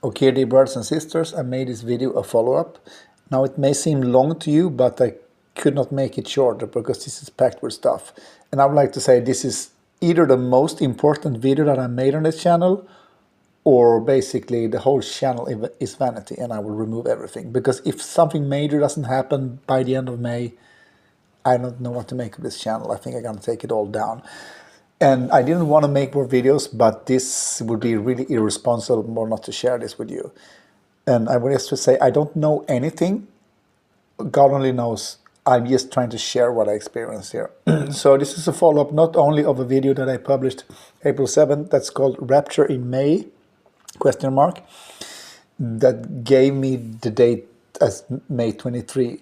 Okay, dear brothers and sisters, I made this video a follow-up. Now it may seem long to you, but I could not make it shorter because this is packed with stuff. And I would like to say this is either the most important video that I made on this channel, or basically the whole channel is vanity and I will remove everything. Because if something major doesn't happen by the end of May, I don't know what to make of this channel. I think I'm gonna take it all down. And I didn't want to make more videos, but this would be really irresponsible not to share this with you. And I would just say I don't know anything. God only knows. I'm just trying to share what I experienced here. So this is a follow-up not only of a video that I published April 7th, that's called Rapture in May, ? That gave me the date as May 23,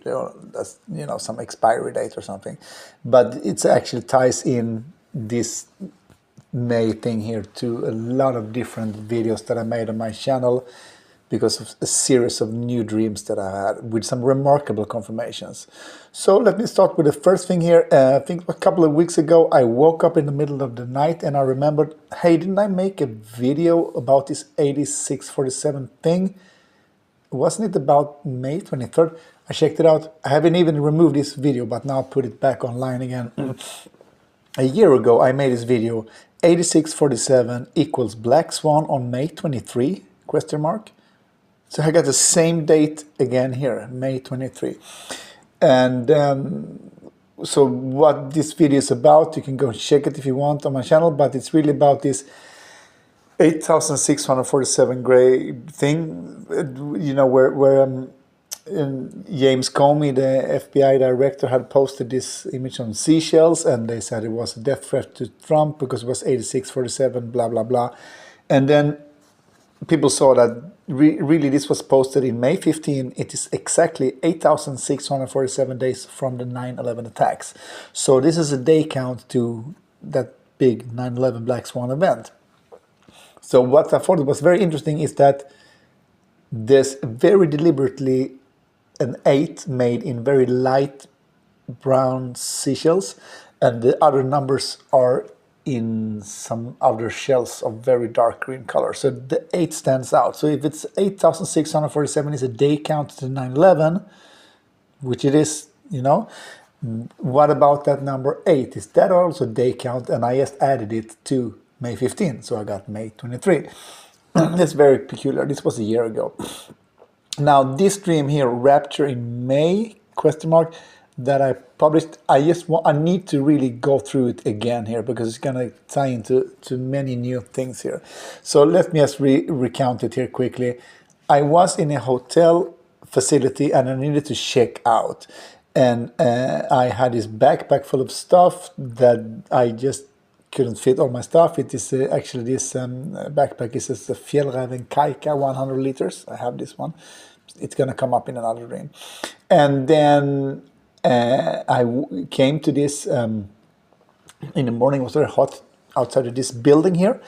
as, some expiry date or something. But it actually ties in this May thing here to a lot of different videos that I made on my channel because of a series of new dreams that I had with some remarkable confirmations. So let me start with the first thing here. I think a couple of weeks ago I woke up in the middle of the night and I remembered, hey, didn't I make a video about this 8647 thing? Wasn't it about May 23rd? I checked it out. I haven't even removed this video, but now I put it back online again. A year ago, I made this video, 8647 equals Black Swan on May 23, ? So I got the same date again here, May 23. And so what this video is about, you can go check it if you want on my channel, but it's really about this 8647 gray thing, where James Comey, the FBI director, had posted this image on seashells, and they said it was a death threat to Trump because it was 8647, blah, blah, blah. And then people saw that really this was posted in May 15. It is exactly 8,647 days from the 9/11 attacks. So this is a day count to that big 9/11 Black Swan event. So what I thought was very interesting is that there's very deliberately an 8 made in very light brown seashells, and the other numbers are in some other shells of very dark green color. So the 8 stands out. So if it's 8,647 is a day count to 9/11, which it is, what about that number 8? Is that also day count? And I just added it to May 15, so I got May 23. That's very peculiar. This was a year ago. Now this dream here, Rapture in May, ? That I published, I need to really go through it again here because it's gonna tie into many new things here. So let me just recount it here quickly. I was in a hotel facility and I needed to check out, and I had this backpack full of stuff that I just couldn't fit all my stuff. It is actually this backpack is a Fjällräven Kaika 100 liters. I have this one. It's gonna come up in another dream. And then I came to this in the morning. It was very hot outside of this building here,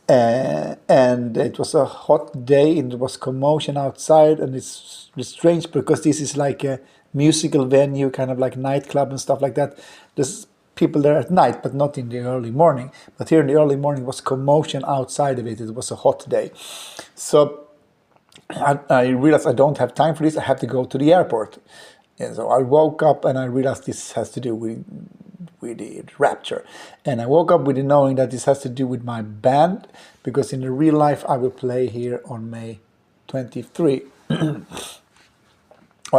and it was a hot day and there was commotion outside, and it's strange because this is like a musical venue, kind of like nightclub and stuff like that. There's people there at night, but not in the early morning. But here in the early morning was commotion outside of it. It was a hot day. So I realized I don't have time for this. I have to go to the airport. And so I woke up and I realized this has to do with the Rapture. And I woke up with the knowing that this has to do with my band, because in the real life I will play here on May 23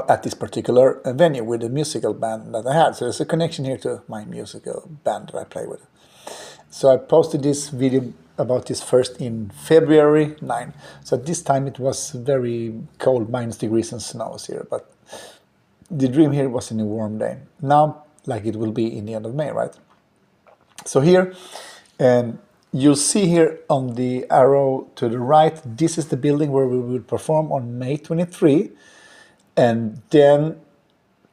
at this particular venue with the musical band that I had. So there's a connection here to my musical band that I play with. So I posted this video about this first in February 9. So at this time it was very cold, -degrees and snows here, but the dream here was in a warm day. Now, like it will be in the end of May, right? So here, you'll see here on the arrow to the right, this is the building where we will perform on May 23. And then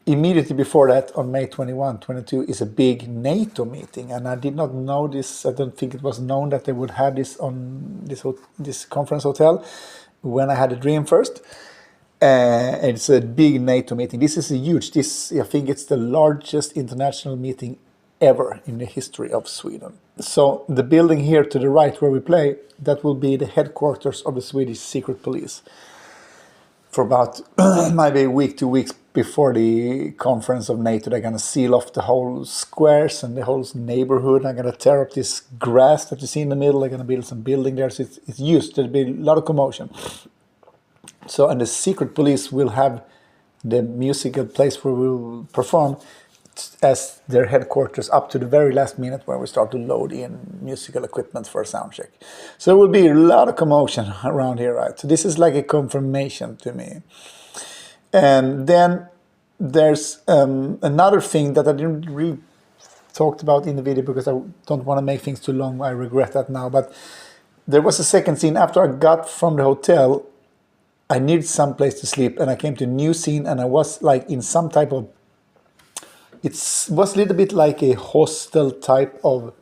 immediately before that, on May 21, 22, is a big NATO meeting. And I did not know this. I don't think it was known that they would have this on this conference hotel when I had a dream first. It's a big NATO meeting. This is a huge, I think it's the largest international meeting ever in the history of Sweden. So the building here to the right where we play, that will be the headquarters of the Swedish secret police. For about maybe a week, 2 weeks before the conference of NATO, they're going to seal off the whole squares and the whole neighborhood. They're going to tear up this grass that you see in the middle. They're going to build some building there. So it's used to be a lot of commotion. So, and the secret police will have the musical place where we'll perform as their headquarters up to the very last minute where we start to load in musical equipment for a sound check. So there will be a lot of commotion around here, right? So this is like a confirmation to me. And then there's another thing that I didn't really talk about in the video because I don't want to make things too long. I regret that now. But there was a second scene after I got from the hotel. I needed some place to sleep, and I came to a new scene, and I was like in some type of, it was a little bit like a hostel type of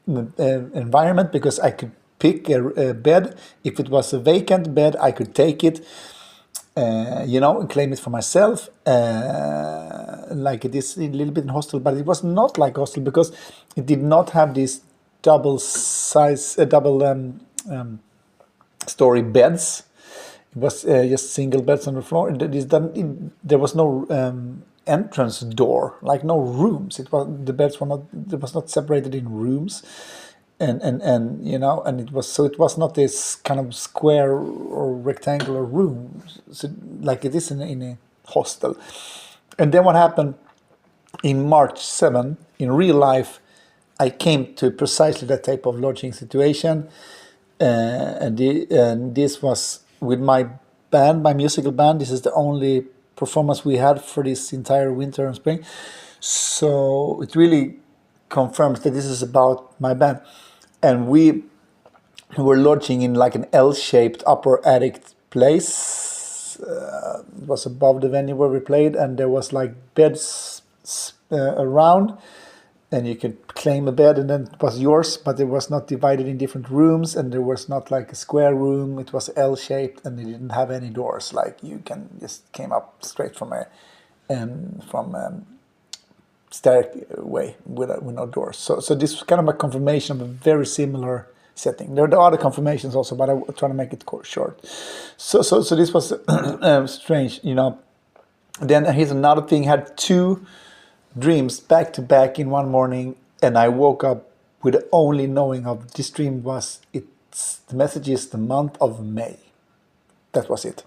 environment, because I could pick a bed. If it was a vacant bed, I could take it, and claim it for myself, like it is a little bit in hostel, but it was not like hostel because it did not have these double story beds. It was just single beds on the floor. There was no entrance door, like no rooms. The beds were not. It was not separated in rooms, and it was not this kind of square or rectangular room, like it is in a hostel. And then what happened in March 7 in real life? I came to precisely that type of lodging situation, and this was with my band, my musical band. This is the only performance we had for this entire winter and spring. So it really confirms that this is about my band. And we were lodging in like an L-shaped upper attic place. It was above the venue where we played, and there was like beds around. And you could claim a bed and then it was yours, but it was not divided in different rooms, and there was not like a square room. It was L-shaped, and it didn't have any doors. Like you can just came up straight from stairway with no doors. So this was kind of a confirmation of a very similar setting. There are other confirmations also, but I try to make it short. So this was strange, Then here's another thing. Had two dreams back to back in one morning, and I woke up with the only knowing of this dream was the message is the month of May. That was it.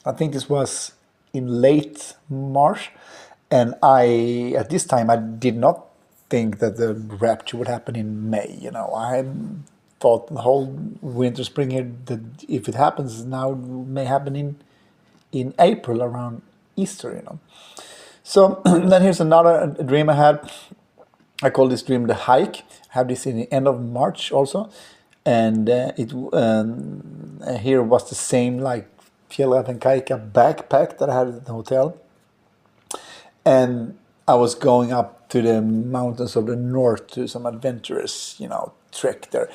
I think this was in late March, and at this time I did not think that the rapture would happen in May. I thought the whole winter spring here that if it happens now, it may happen in April around Easter. So then here's another dream I had. I call this dream the hike. I have this in the end of March also. And here was the same like Fjällrävenkaika backpack that I had at the hotel. And I was going up to the mountains of the north to some adventurous, trek there.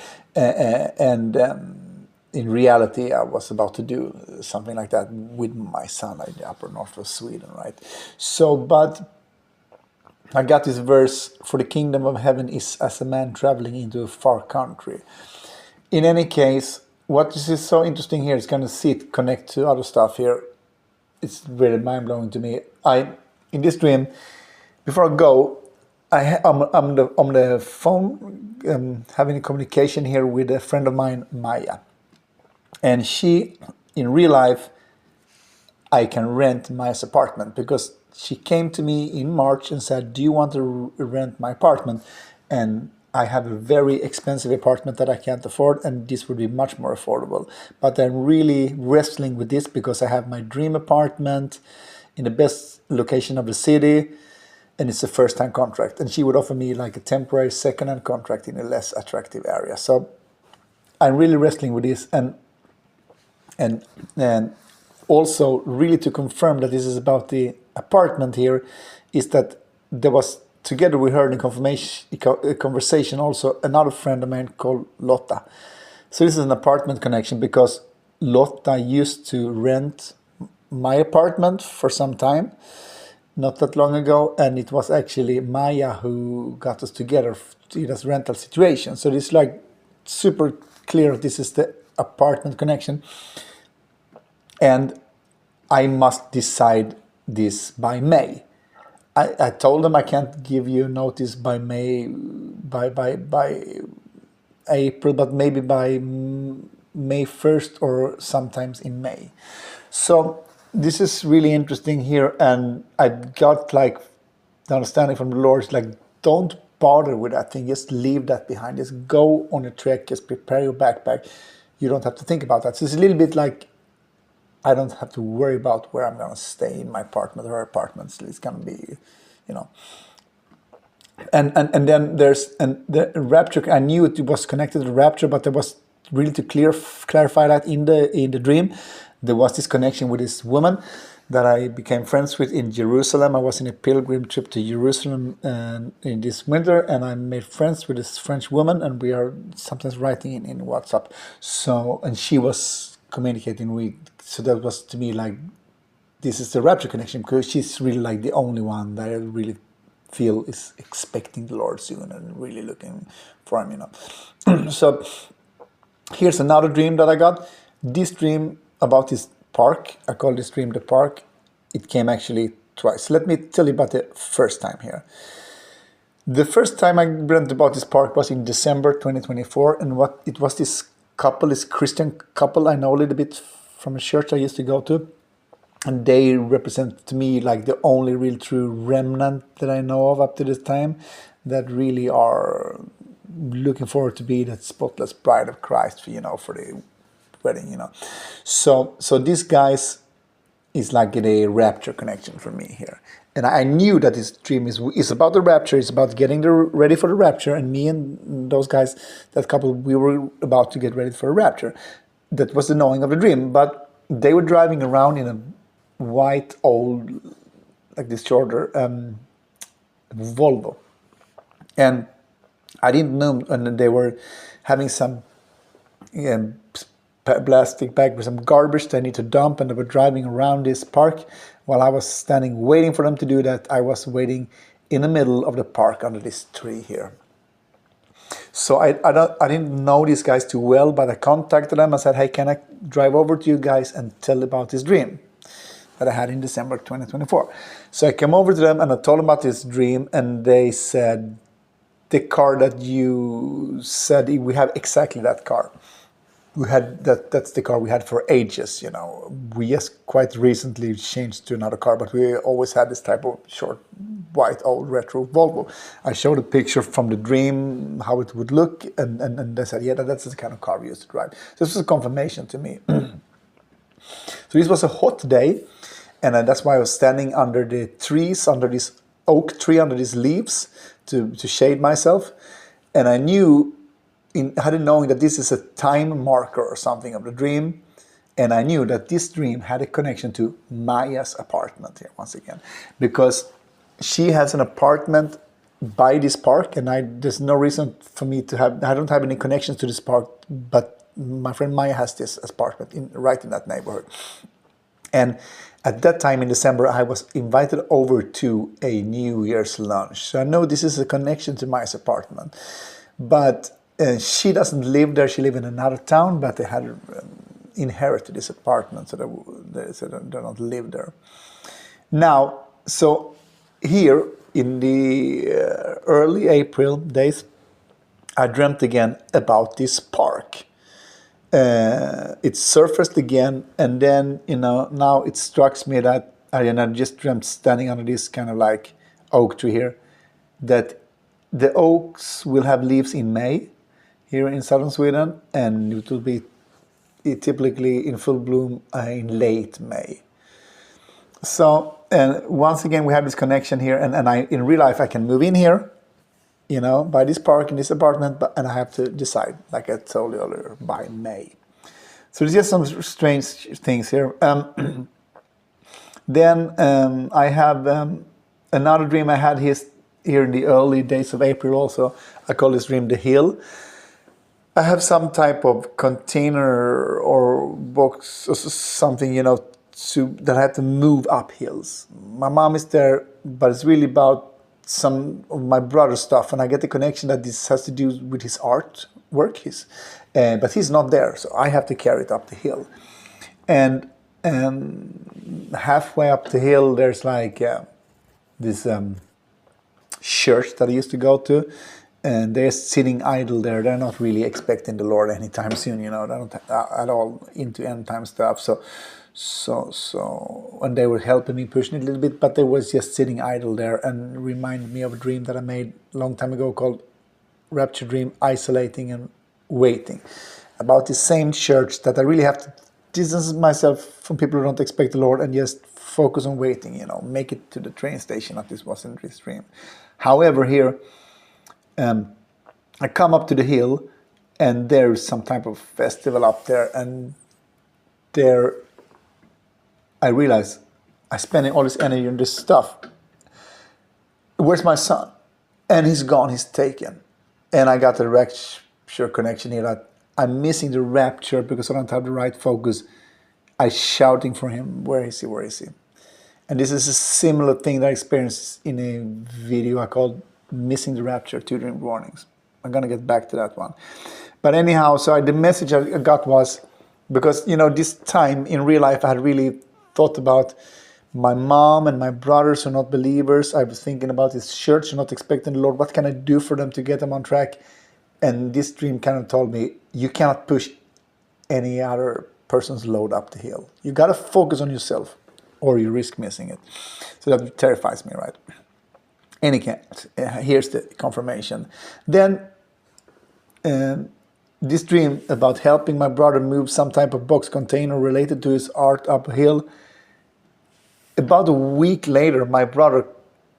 In reality, I was about to do something like that with my son in the upper north of Sweden, right? So, but I got this verse, for the kingdom of heaven is as a man traveling into a far country. In any case, what is so interesting here is going to see it connect to other stuff here. It's really mind-blowing to me. In this dream, before I go, I'm on the phone having a communication here with a friend of mine, Maya. And she, in real life, I can rent Maya's apartment because she came to me in March and said, do you want to rent my apartment? And I have a very expensive apartment that I can't afford, and this would be much more affordable. But I'm really wrestling with this because I have my dream apartment in the best location of the city, and it's a first-time contract. And she would offer me like a temporary second-hand contract in a less attractive area. So I'm really wrestling with this, and also really to confirm that this is about the apartment here is that there was, together we heard in conversation also another friend of mine called Lotta. So this is an apartment connection because Lotta used to rent my apartment for some time, not that long ago, and it was actually Maya who got us together in this rental situation. So it's like super clear this is the apartment connection, and I must decide this by May. I told them I can't give you notice by May, by April, but maybe by May 1st or sometimes in May. So this is really interesting here, and I got like the understanding from the Lord is like, don't bother with that thing, just leave that behind, just go on a trek, just prepare your backpack. You don't have to think about that. So it's a little bit like I don't have to worry about where I'm going to stay in my apartment or her apartments. It's going to be, you know. And then there's the rapture. I knew it was connected to the rapture, but there was really to clarify that in the dream, there was this connection with this woman that I became friends with in Jerusalem. I was in a pilgrim trip to Jerusalem in this winter, and I made friends with this French woman, and we are sometimes writing in WhatsApp. So, and she was communicating with, so that was to me like, this is the rapture connection, because she's really like the only one that I really feel is expecting the Lord soon and really looking for him, you know. So here's another dream that I got. This dream about this park, I call this dream the park. It came actually twice. Let me tell you about the first time here. The first time I dreamt about this park was in December 2024, and what it was, this couple, this Christian couple I know a little bit from a church I used to go to, and they represent to me like the only real true remnant that I know of up to this time that really are looking forward to be that spotless bride of Christ, you know, for the wedding, you know. So these guys is like a rapture connection for me here. And I knew that this dream is about the rapture, it's about getting ready for the rapture, and me and those guys, that couple, we were about to get ready for a rapture. That was the knowing of the dream, but they were driving around in a white old, like this shorter Volvo, and I didn't know, and they were having some plastic bag with some garbage they need to dump, and they were driving around this park. While I was standing waiting for them to do that, I was waiting in the middle of the park under this tree here. So I didn't know these guys too well, but I contacted them. I said, hey, can I drive over to you guys and tell about this dream that I had in December 2024? So I came over to them and I told them about this dream, and they said, the car that you said, we have exactly that car. We had that's the car we had for ages, you know. We just quite recently changed to another car, but we always had this type of short, white, old retro Volvo. I showed a picture from the dream, how it would look, and they said, yeah, that's the kind of car we used to drive. So this was a confirmation to me. So this was a hot day, and that's why I was standing under the trees, under this oak tree, under these leaves, to shade myself. And I knew, had knowing that this is a time marker or something of the dream, and I knew that this dream had a connection to Maya's apartment here once again, because she has an apartment by this park, and there's no reason for me to have, I don't have any connections to this park, but my friend Maya has this apartment right in that neighborhood. And at that time in December, I was invited over to a New Year's lunch. So I know this is a connection to Maya's apartment, but she doesn't live there. She lives in another town, but they had inherited this apartment, so they don't live there. Now, so here in the early April days, I dreamt again about this park. It surfaced again, and then, you know, now it strikes me that I just dreamt standing under this kind of like oak tree here, that the oaks will have leaves in May here in southern Sweden, and it will be typically in full bloom in late May. So, and once again we have this connection here, and I, in real life, I can move in here, you know, by this park, in this apartment, and I have to decide, like I told you earlier, by May. So there's just some strange things here. Then I have another dream I had here in the early days of April also. I call this dream the Hill. I have some type of container or box or something, you know, that I have to move up hills. My mom is there, but it's really about some of my brother's stuff, and I get the connection that this has to do with his art work. But he's not there, so I have to carry it up the hill. And halfway up the hill, there's like this church that I used to go to, and they're sitting idle there. They're not really expecting the Lord anytime soon, you know. They're not at all into end time stuff. So, and they were helping me, pushing it a little bit, but they was just sitting idle there, and reminded me of a dream that I made a long time ago called Rapture Dream, Isolating and Waiting, about the same church that I really have to distance myself from people who don't expect the Lord and just focus on waiting, you know, make it to the train station, that this wasn't this dream. However, here, I come up to the hill, and there's some type of festival up there, and there I realize I'm spending all this energy on this stuff. Where's my son? And he's gone, he's taken. And I got the rapture connection here, that I'm missing the rapture because I don't have the right focus. I'm shouting for him, where is he, where is he? And this is a similar thing that I experienced in a video I called Missing the Rapture, 2 Dream Warnings. I'm going to get back to that one. But anyhow, so the message I got was, because, you know, this time in real life I had really thought about my mom and my brothers who are not believers. I was thinking about this church, not expecting the Lord. What can I do for them to get them on track? And this dream kind of told me, you cannot push any other person's load up the hill. You got to focus on yourself, or you risk missing it. So that terrifies me, right? Any case, here's the confirmation. Then this dream about helping my brother move some type of box container related to his art uphill. About a week later, my brother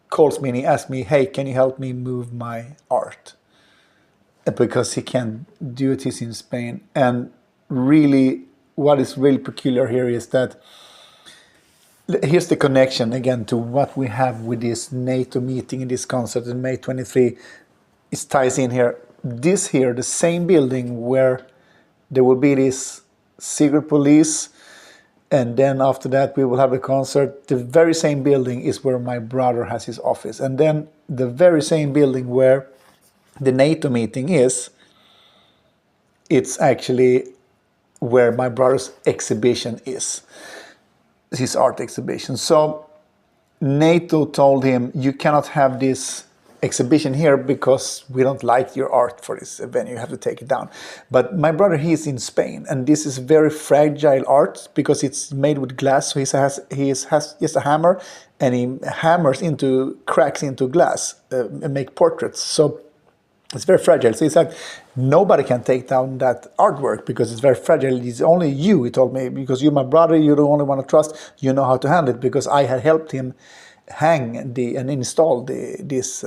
calls me and he asks me, hey, can you help me move my art? Because he can't do it, he's in Spain. And really, what is really peculiar here is that, here's the connection again to what we have with this NATO meeting in this concert in May 23. It ties in here. This here, the same building where there will be this secret police, and then after that we will have the concert. The very same building is where my brother has his office. And then the very same building where the NATO meeting is, it's actually where my brother's exhibition is, his art exhibition. So NATO told him, you cannot have this exhibition here because we don't like your art for this event, you have to take it down. But my brother, he's in Spain, and this is very fragile art because it's made with glass. So he has just a hammer, and he hammers into cracks into glass and make portraits. So it's very fragile. So he said, nobody can take down that artwork because it's very fragile. It's only you, he told me, because you're my brother, you're the only one I trust, you know how to handle it, because I had helped him hang and install this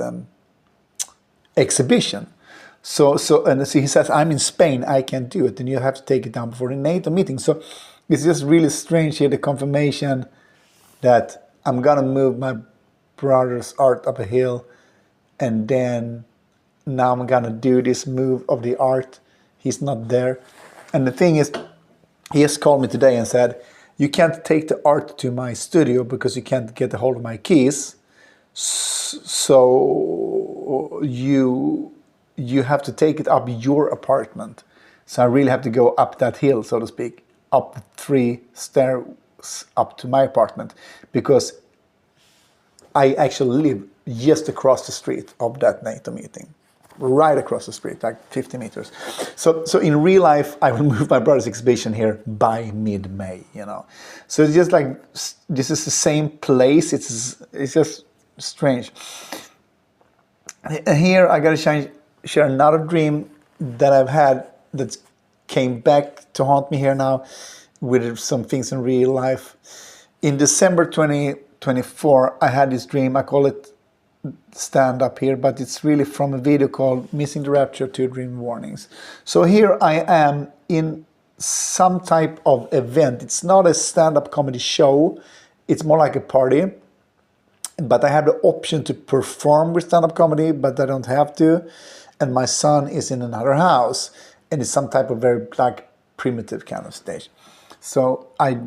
exhibition. So he says, I'm in Spain, I can't do it, and you have to take it down before the NATO meeting. So it's just really strange here, the confirmation that I'm gonna move my brother's art up a hill, and then now I'm gonna do this move of the art. He's not there. And the thing is, he just called me today and said, you can't take the art to my studio because you can't get a hold of my keys. So you have to take it up your apartment. So I really have to go up that hill, so to speak, up 3 stairs up to my apartment, because I actually live just across the street of that NATO meeting. Right across the street, like 50 meters. So in real life, I will move my brother's exhibition here by mid-May, you know. So it's just like, this is the same place. It's just strange. And here I gotta share another dream that I've had that came back to haunt me here now with some things in real life. In December 2024, I had this dream. I call it stand up here, but it's really from a video called Missing the Rapture, 2 Dream Warnings. So here I am in some type of event. It's not a stand-up comedy show, it's more like a party, but I have the option to perform with stand-up comedy, but I don't have to. And my son is in another house, and it's some type of very like primitive kind of stage. So I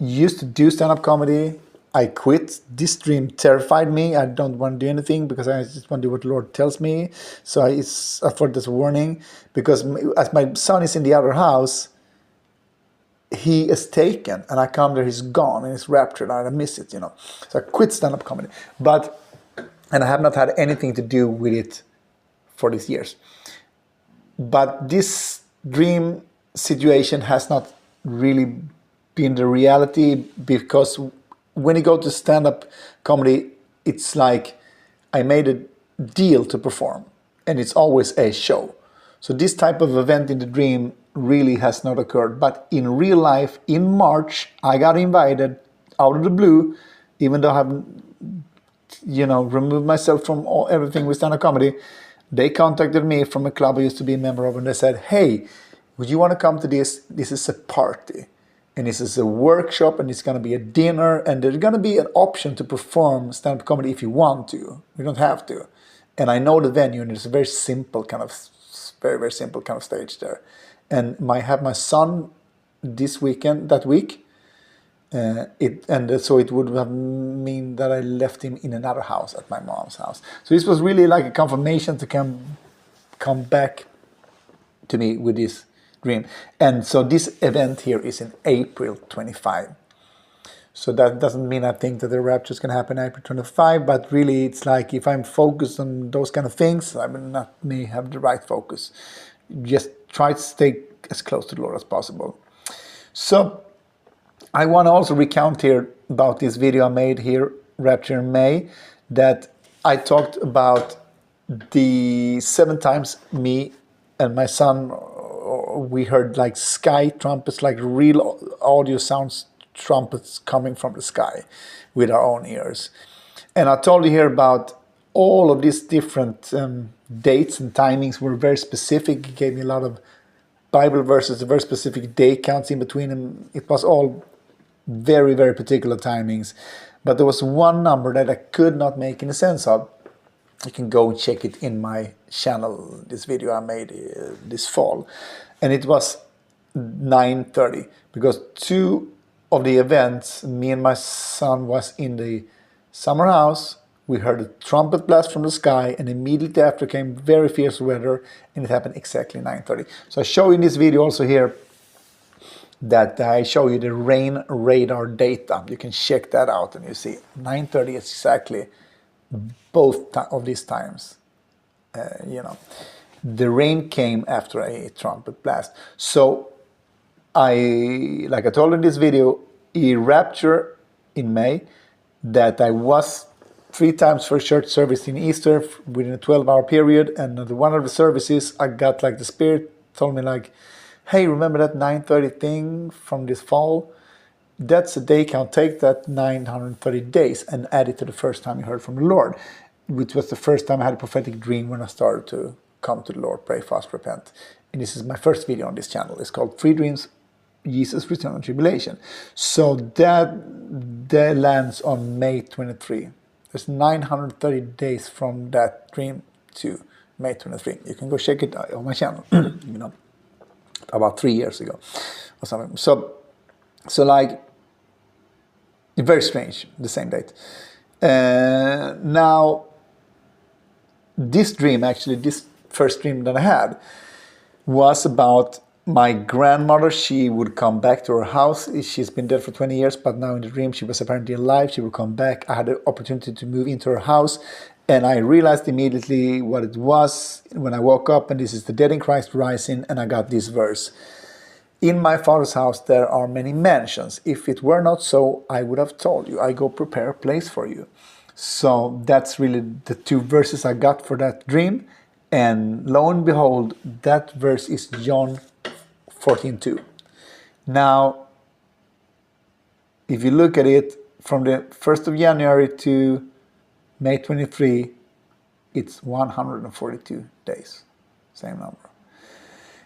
used to do stand-up comedy. I quit. This dream terrified me. I don't want to do anything because I just want to do what the Lord tells me. So I thought this warning, because as my son is in the other house, he is taken, and I come there, he's gone, and he's raptured, and I miss it, So I quit stand-up comedy. And I have not had anything to do with it for these years. But this dream situation has not really been the reality, because when you go to stand-up comedy, it's like I made a deal to perform, and it's always a show. So this type of event in the dream really has not occurred. But in real life, in March, I got invited out of the blue, even though I haven't, removed myself from everything with stand-up comedy. They contacted me from a club I used to be a member of, and they said, hey, would you want to come to this? This is a party, and this is a workshop, and it's going to be a dinner, and there's going to be an option to perform stand-up comedy if you want to. You don't have to. And I know the venue, and it's a very simple kind of, very, very simple kind of stage there. And I have my son that week. So it would have mean that I left him in another house, at my mom's house. So this was really like a confirmation to come back to me with this dream. And so this event here is in April 25. So that doesn't mean I think that the rapture is going to happen April 25, but really it's like if I'm focused on those kind of things, I may have the right focus. Just try to stay as close to the Lord as possible. So I want to also recount here about this video I made here, Rapture in May, that I talked about the 7 times me and my son, we heard like sky trumpets, like real audio sounds, trumpets coming from the sky with our own ears. And I told you here about all of these different dates and timings were very specific. He gave me a lot of Bible verses, very specific day counts in between them. It was all very, very particular timings. But there was one number that I could not make any sense of. You can go and check it in my channel, this video I made this fall. And it was 9:30, because 2 of the events, me and my son was in the summer house. We heard a trumpet blast from the sky, and immediately after came very fierce weather, and it happened exactly 9:30. So I show you in this video also here that I show you the rain radar data. You can check that out, and you see 9:30 is exactly both of these times. The rain came after a trumpet blast. So like I told in this video, a rapture in May, that I was 3 times for church service in Easter within a 12-hour period, and at one of the services I got like the Spirit told me like, hey, remember that 9:30 thing from this fall? That's a day count. Take that 930 days and add it to the first time you heard from the Lord, which was the first time I had a prophetic dream when I started to come to the Lord, pray, fast, repent. And this is my first video on this channel. It's called 3 Dreams, Jesus' Return and Tribulation. So that lands on May 23. There's 930 days from that dream to May 23. You can go check it on my channel, about 3 years ago or something. So like, very strange, the same date. Now, this dream, actually, this first dream that I had was about my grandmother. She would come back to her house. She's been dead for 20 years, but now in the dream she was apparently alive. She would come back. I had the opportunity to move into her house, and I realized immediately what it was when I woke up, and this is the dead in Christ rising, and I got this verse. In my Father's house there are many mansions. If it were not so, I would have told you. I go prepare a place for you. So that's really the 2 verses I got for that dream. And lo and behold, that verse is John 14:2. Now, if you look at it from the 1st of January to May 23, it's 142 days. Same number.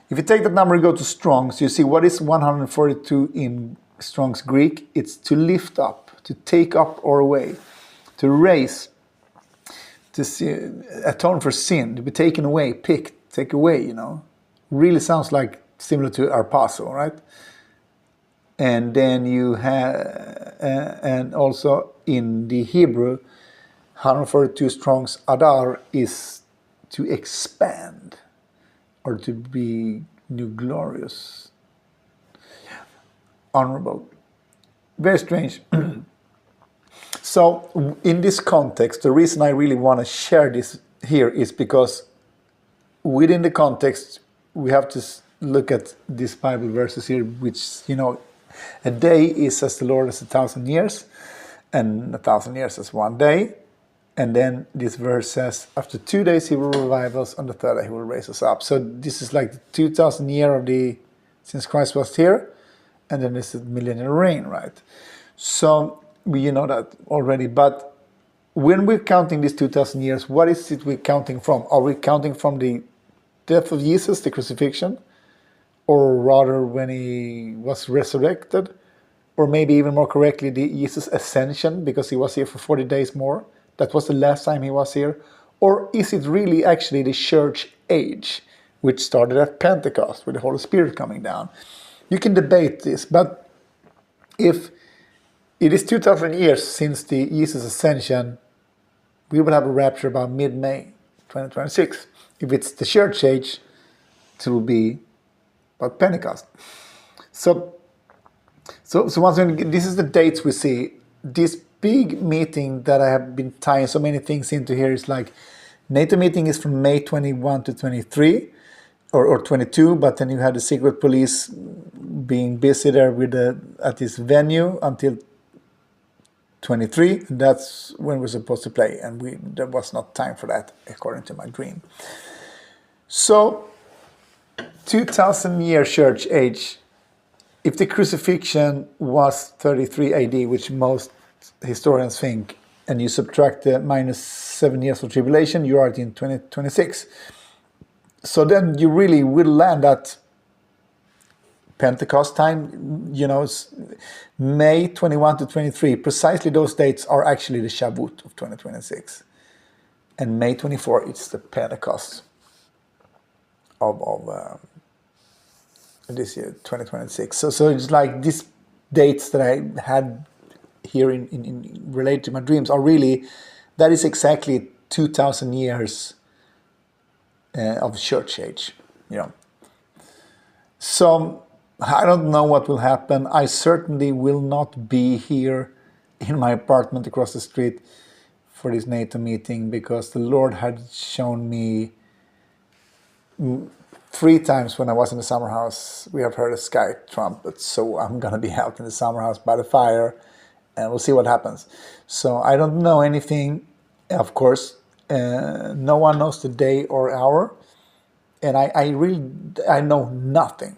If you take that number and go to Strong's, you see what is 142 in Strong's Greek? It's to lift up, to take up or away, to raise, to atone for sin, to be taken away, picked, take away, Really sounds like similar to arpazo, right? And then you have, and also in the Hebrew, 142 Strong's Adar is to expand or to be new, glorious, honorable. Very strange. So, in this context, the reason I really want to share this here is because within the context, we have to look at these Bible verses here, which, a day is as the Lord as 1,000 years, and 1,000 years as one day. And then this verse says, after 2 days he will revive us, on the third day he will raise us up. So this is like the 2,000 year of since Christ was here, and then this is millennial reign, right? So we know that already. But when we're counting these 2,000 years, what is it we're counting from? Are we counting from the death of Jesus, the crucifixion, or rather when he was resurrected, or maybe even more correctly, the Jesus ascension, because he was here for 40 days more? That was the last time he was here. Or is it really actually the church age, which started at Pentecost with the Holy Spirit coming down? You can debate this, but if it is 2,000 years since the Jesus ascension, we will have a rapture about mid-May 2026. If it's the church age, it will be about Pentecost. So once again, this is the dates we see. This big meeting that I have been tying so many things into here is like NATO meeting is from May 21 to 23 or 22, but then you had the secret police being busy there at this venue until 23. And that's when we're supposed to play, and there was not time for that according to my dream. So 2,000 year church age. If the crucifixion was 33 AD, which most historians think, and you subtract the minus 7 years of tribulation, you are in 2026. So then you really will land at Pentecost time, May 21 to 23. Precisely those dates are actually the Shavuot of 2026. And May 24, it's the Pentecost of this year, 2026. So it's like these dates that I had here in related to my dreams are really, that is exactly 2,000 years of church age, So I don't know what will happen. I certainly will not be here in my apartment across the street for this NATO meeting, because the Lord had shown me 3 times when I was in the summer house, we have heard a sky trumpet. So I'm going to be out in the summer house by the fire, and we'll see what happens. So I don't know anything, of course. No one knows the day or hour. And I know nothing.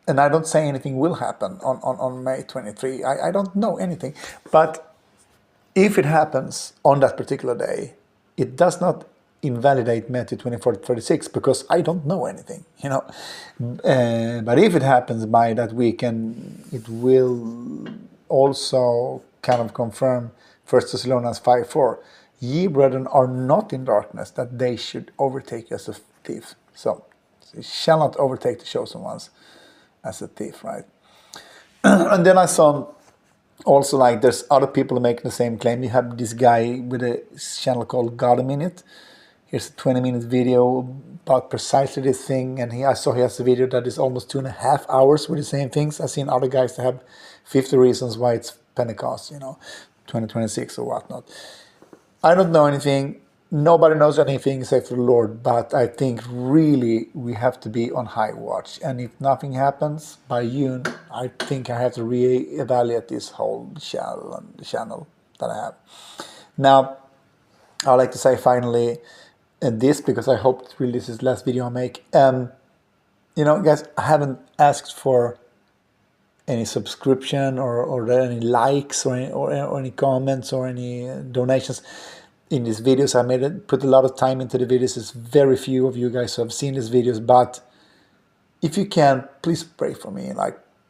And I don't say anything will happen on May 23. I don't know anything. But if it happens on that particular day, it does not invalidate Matthew 24:36, because I don't know anything, But if it happens by that weekend, it will also kind of confirm 1 Thessalonians 5:4. Ye, brethren, are not in darkness, that they should overtake you as a thief. So you shall not overtake the chosen ones as a thief, right? And then I saw also, like, there's other people making the same claim. You have this guy with a channel called God a Minute. Here's a 20-minute video about precisely this thing, and I saw he has a video that is almost 2.5 hours with the same things. I've seen other guys that have 50 reasons why it's Pentecost, 2026 or whatnot. I don't know anything. Nobody knows anything except for the Lord, but I think really we have to be on high watch. And if nothing happens by June, I think I have to reevaluate this whole channel that I have. Now, I'd like to say finally this, because I hope really this is the last video I make. Guys, I haven't asked for any subscription or any likes or any comments or any donations in these videos. I put a lot of time into the videos. It's very few of you guys who have seen these videos, but if you can, please pray for me.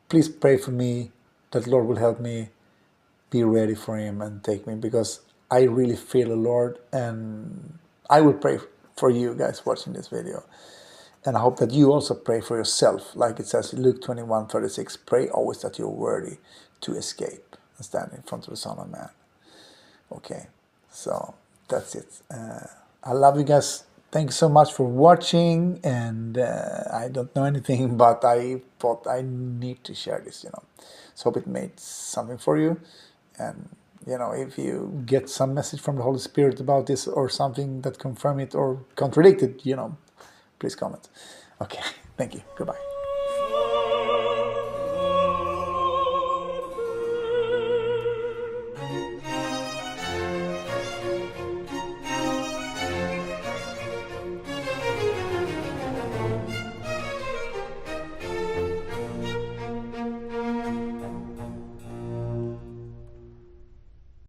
Please pray for me that the Lord will help me be ready for Him and take me, because I really feel the Lord, and I will pray for you guys watching this video. And I hope that you also pray for yourself, like it says in Luke 21:36. Pray always that you're worthy to escape and stand in front of the Son of Man. Okay, so that's it. I love you guys. Thank you so much for watching. And I don't know anything, but I thought I need to share this, So hope it made something for you. And, if you get some message from the Holy Spirit about this or something that confirm it or contradict it, please comment. Okay, thank you. Goodbye.